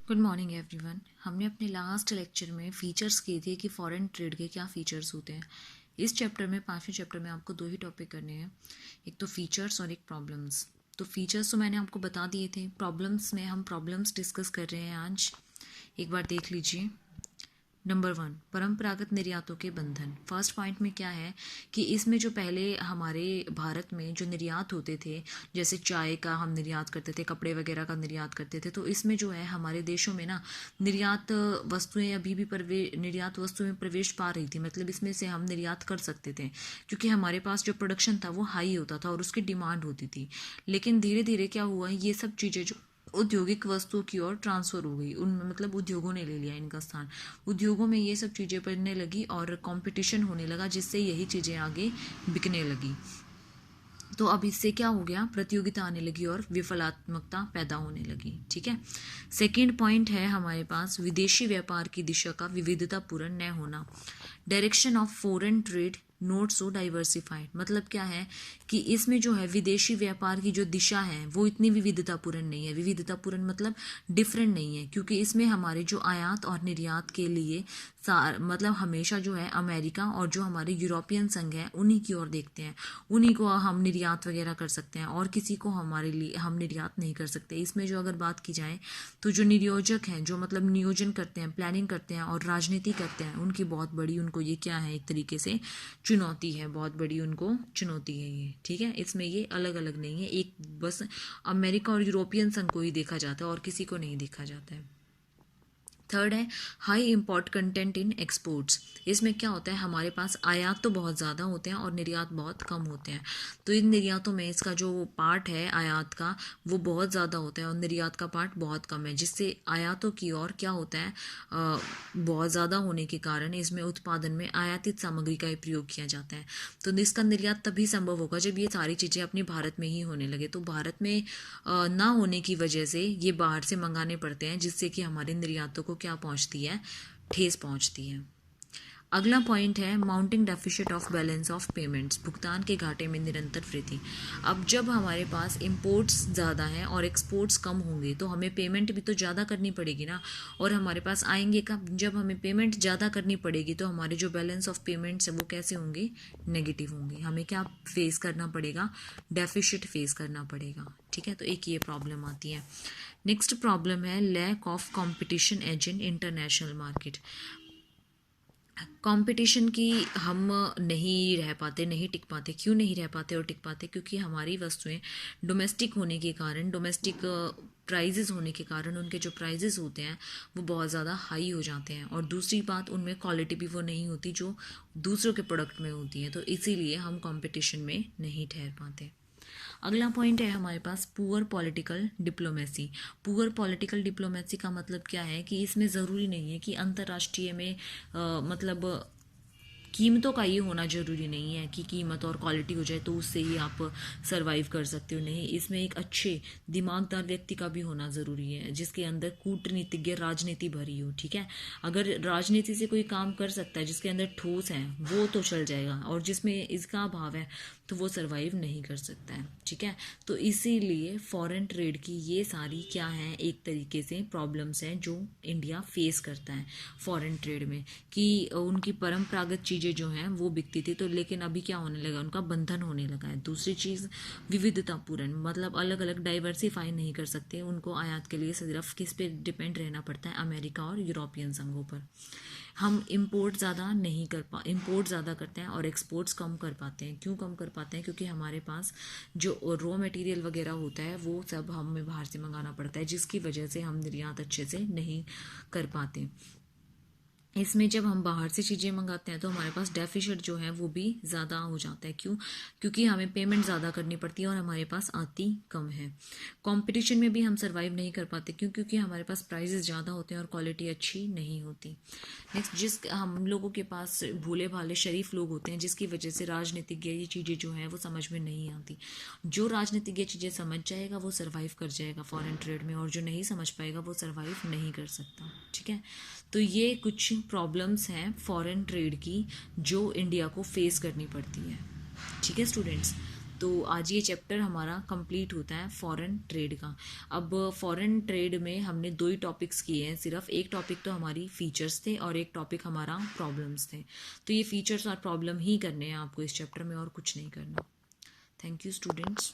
Good morning everyone. हमने अपने last lecture में फीचर्स किए थे कि फॉरेन ट्रेड के क्या फीचर्स होते हैं। इस चैप्टर में, 5वें चैप्टर में, आपको 2 ही टॉपिक करने हैं, एक तो फीचर्स और एक प्रॉब्लम्स। तो फीचर्स तो मैंने आपको बता दिए थे, प्रॉब्लम्स में हम प्रॉब्लम्स डिस्कस कर रहे हैं आज। एक बार देख लीजिए। नंबर 1, परंपरागत निर्यातों के बंधन। फर्स्ट पॉइंट में क्या है कि इसमें जो पहले हमारे भारत में जो निर्यात होते थे, जैसे चाय का हम निर्यात करते थे, कपड़े वगैरह का निर्यात करते थे, तो इसमें जो है हमारे देशों में ना निर्यात वस्तुएं अभी भी निर्यात वस्तुएं प्रवेश पा रही थी। मतलब इसमें से हम निर्यात कर सकते थे क्योंकि हमारे पास जो प्रोडक्शन था वो हाई होता था और उसकी डिमांड होती थी। लेकिन धीरे धीरे क्या हुआ, ये सब चीज़ें जो औद्योगिक वस्तुओं की ओर ट्रांसफ़र हो गई, उन मतलब उद्योगों ने ले लिया इनका स्थान। उद्योगों में ये सब चीज़ें बनने लगी और कंपटीशन होने लगा, जिससे यही चीज़ें आगे बिकने लगी। तो अब इससे क्या हो गया, प्रतियोगिता आने लगी और विफलात्मकता पैदा होने लगी। ठीक है। सेकेंड पॉइंट है हमारे पास विदेशी व्यापार की दिशा का विविधतापूर्ण न होना। Direction of foreign trade note so diversified. मतलब क्या है कि इसमें जो है विदेशी व्यापार की जो दिशा है वो इतनी विविधतापूर्ण नहीं है। विविधतापूर्ण मतलब डिफरेंट नहीं है, क्योंकि इसमें हमारे जो आयात और निर्यात के लिए मतलब हमेशा जो है अमेरिका और जो हमारे यूरोपियन संघ है उन्हीं की ओर देखते हैं, उन्हीं को हम निर्यात वगैरह कर सकते हैं और किसी को हमारे लिए हम निर्यात नहीं कर सकते। इसमें जो अगर बात की जाए तो जो नियोजक हैं, जो मतलब नियोजन करते हैं, प्लानिंग करते हैं और राजनीति करते हैं, उनकी बहुत बड़ी, उनको ये क्या है, एक तरीके से चुनौती है, बहुत बड़ी उनको चुनौती है ये। ठीक है। इसमें ये अलग अलग नहीं है, एक बस अमेरिका और यूरोपियन संघ को ही देखा जाता है और किसी को नहीं देखा जाता है। थर्ड है high import content in exports. इसमें क्या होता है, हमारे पास आयात तो बहुत ज़्यादा होते हैं और निर्यात बहुत कम होते हैं। तो इन निर्यातों में इसका जो पार्ट है आयात का वो बहुत ज़्यादा होता है और निर्यात का पार्ट बहुत कम है, जिससे आयातों की ओर क्या होता है, बहुत ज़्यादा होने के कारण इसमें उत्पादन में आयातित सामग्री का ही प्रयोग किया जाता है। तो इसका निर्यात तभी संभव होगा जब ये सारी चीज़ें अपनी भारत में ही होने लगे। तो भारत में ना होने की वजह से ये बाहर से मंगाने पड़ते हैं, जिससे कि हमारे निर्यातों को क्या पहुंचती है, ठेस पहुंचती है। अगला पॉइंट है mounting deficit of balance of payments. भुगतान के घाटे में निरंतर वृद्धि। अब जब हमारे पास इंपोर्ट्स ज़्यादा हैं और एक्सपोर्ट्स कम होंगे तो हमें पेमेंट भी तो ज़्यादा करनी पड़ेगी ना, और हमारे पास आएंगे कब, जब हमें पेमेंट ज़्यादा करनी पड़ेगी तो हमारे जो बैलेंस ऑफ पेमेंट्स है वो कैसे होंगे, नेगेटिव होंगे। हमें क्या फेस करना पड़ेगा, डेफिसिट फेस करना पड़ेगा। ठीक है। तो एक ये प्रॉब्लम आती है। नेक्स्ट प्रॉब्लम है lack of competition as in international market. Competition की हम नहीं रह पाते, नहीं टिक पाते। क्यों नहीं रह पाते और टिक पाते, क्योंकि हमारी वस्तुएं डोमेस्टिक होने के कारण, डोमेस्टिक प्राइजेज़ होने के कारण उनके जो प्राइजेज़ होते हैं वो बहुत ज़्यादा हाई हो जाते हैं, और दूसरी बात उनमें क्वालिटी भी वो नहीं होती जो दूसरों के प्रोडक्ट में होती है। तो इसीलिए हम कंपटीशन में नहीं ठहर पाते। अगला पॉइंट है हमारे पास poor political diplomacy. Poor political diplomacy का मतलब क्या है कि इसमें ज़रूरी नहीं है कि अंतर्राष्ट्रीय में मतलब कीमतों का ये होना ज़रूरी नहीं है कि कीमत और क्वालिटी हो जाए तो उससे ही आप सरवाइव कर सकते हो। नहीं, इसमें एक अच्छे दिमागदार व्यक्ति का भी होना ज़रूरी है, जिसके अंदर कूटनीतिज्ञ राजनीति भरी हो। ठीक है। अगर राजनीति से कोई काम कर सकता है, जिसके अंदर ठोस है, वो तो चल जाएगा, और जिसमें इसका अभाव है तो वो सरवाइव नहीं कर सकता है। ठीक है। तो इसीलिए फॉरेन ट्रेड की ये सारी क्या है, एक तरीके से प्रॉब्लम्स हैं जो इंडिया फेस करता है फॉरेन ट्रेड में, कि उनकी परंपरागत चीज़ें जो हैं वो बिकती थी, तो लेकिन अभी क्या होने लगा, उनका बंधन होने लगा है। दूसरी चीज़ विविधतापूर्ण, मतलब अलग अलग डाइवर्सिफाई नहीं कर सकते, उनको आयात के लिए सिर्फ किस पे डिपेंड रहना पड़ता है, अमेरिका और यूरोपियन संघों पर। हम इंपोर्ट ज़्यादा करते हैं और एक्सपोर्ट्स कम कर पाते हैं। क्यों कम कर पाते हैं, क्योंकि हमारे पास जो रॉ मटेरियल वगैरह होता है वो सब हमें बाहर से मंगाना पड़ता है, जिसकी वजह से हम निर्यात अच्छे से नहीं कर पाते। इसमें जब हम बाहर से चीज़ें मंगाते हैं तो हमारे पास डेफिसिट जो है वो भी ज़्यादा हो जाता है। क्यों, क्योंकि हमें पेमेंट ज़्यादा करनी पड़ती है और हमारे पास आती कम है। कंपटीशन में भी हम सरवाइव नहीं कर पाते। क्यों, क्योंकि हमारे पास प्राइजेस ज़्यादा होते हैं और क्वालिटी अच्छी नहीं होती। नेक्स्ट, हम लोगों के पास भोले भाले शरीफ लोग होते हैं, जिसकी वजह से राजनीतिज्ञ ये चीज़ें जो हैं वो समझ में नहीं आती। जो राजनीतिज्ञ चीज़ें समझ जाएगा वो सर्वाइव कर जाएगा फॉरेन ट्रेड में, और जो नहीं समझ पाएगा वो सर्वाइव नहीं कर सकता। ठीक है। तो ये कुछ प्रॉब्लम्स हैं फॉरेन ट्रेड की जो इंडिया को फेस करनी पड़ती है। ठीक है स्टूडेंट्स। तो आज ये चैप्टर हमारा कंप्लीट होता है फॉरेन ट्रेड का। अब फॉरेन ट्रेड में हमने 2 ही टॉपिक्स किए हैं सिर्फ। एक टॉपिक तो हमारी फीचर्स थे और एक टॉपिक हमारा प्रॉब्लम्स थे। तो ये फीचर्स और प्रॉब्लम ही करने हैं आपको इस चैप्टर में, और कुछ नहीं करना। Thank you students.